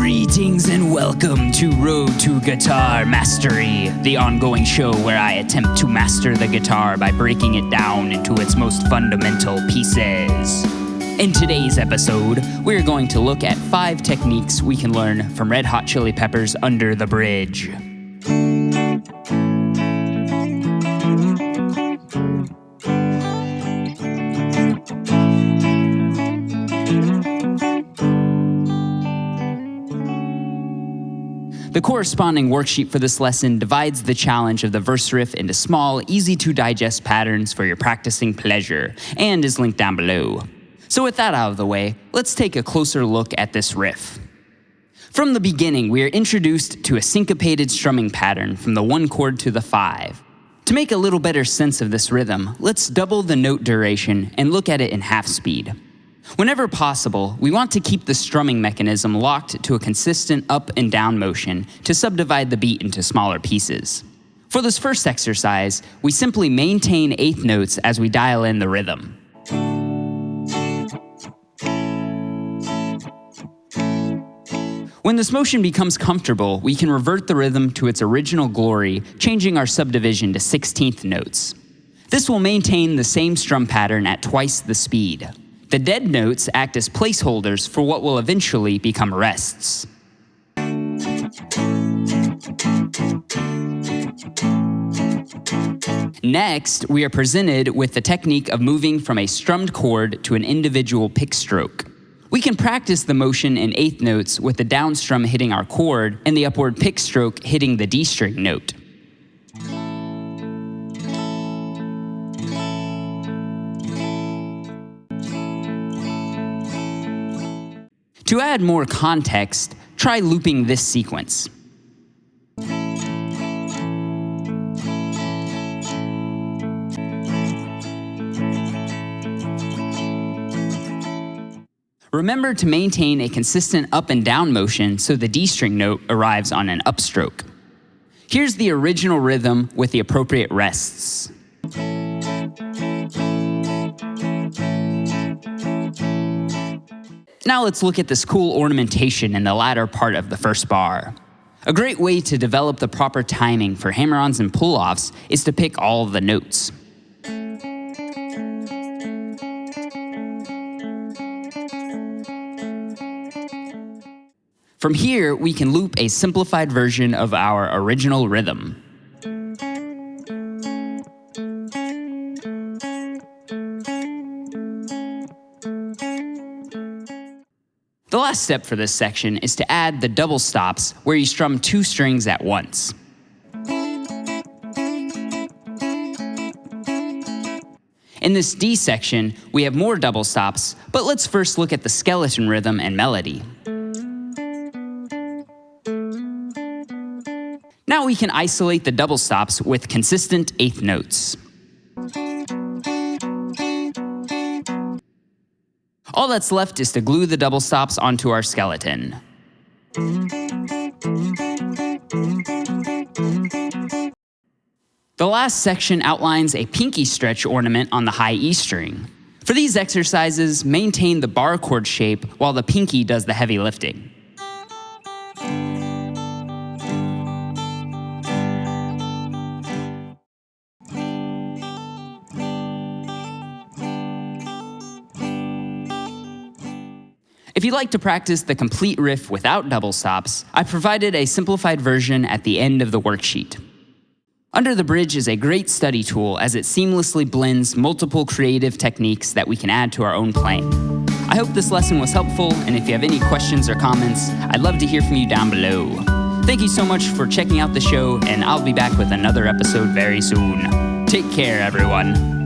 Greetings and welcome to Road to Guitar Mastery, the ongoing show where I attempt to master the guitar by breaking it down into its most fundamental pieces. In today's episode, we're going to look at 5 techniques we can learn from Red Hot Chili Peppers' Under the Bridge. The corresponding worksheet for this lesson divides the challenge of the verse riff into small, easy-to-digest patterns for your practicing pleasure, and is linked down below. So with that out of the way, let's take a closer look at this riff. From the beginning, we are introduced to a syncopated strumming pattern from the 1 chord to the 5. To make a little better sense of this rhythm, let's double the note duration and look at it in half speed. Whenever possible, we want to keep the strumming mechanism locked to a consistent up and down motion to subdivide the beat into smaller pieces. For this first exercise, we simply maintain eighth notes as we dial in the rhythm. When this motion becomes comfortable, we can revert the rhythm to its original glory, changing our subdivision to 16th notes. This will maintain the same strum pattern at twice the speed. The dead notes act as placeholders for what will eventually become rests. Next, we are presented with the technique of moving from a strummed chord to an individual pick stroke. We can practice the motion in eighth notes with the down strum hitting our chord and the upward pick stroke hitting the D string note. To add more context, try looping this sequence. Remember to maintain a consistent up and down motion so the D string note arrives on an upstroke. Here's the original rhythm with the appropriate rests. Now let's look at this cool ornamentation in the latter part of the first bar. A great way to develop the proper timing for hammer-ons and pull-offs is to pick all of the notes. From here, we can loop a simplified version of our original rhythm. The last step for this section is to add the double stops where you strum 2 strings at once. In this D section, we have more double stops, but let's first look at the skeleton rhythm and melody. Now we can isolate the double stops with consistent eighth notes. All that's left is to glue the double stops onto our skeleton. The last section outlines a pinky stretch ornament on the high E string. For these exercises, maintain the bar chord shape while the pinky does the heavy lifting. If you'd like to practice the complete riff without double stops, I provided a simplified version at the end of the worksheet. Under the Bridge is a great study tool as it seamlessly blends multiple creative techniques that we can add to our own playing. I hope this lesson was helpful, and if you have any questions or comments, I'd love to hear from you down below. Thank you so much for checking out the show, and I'll be back with another episode very soon. Take care, everyone.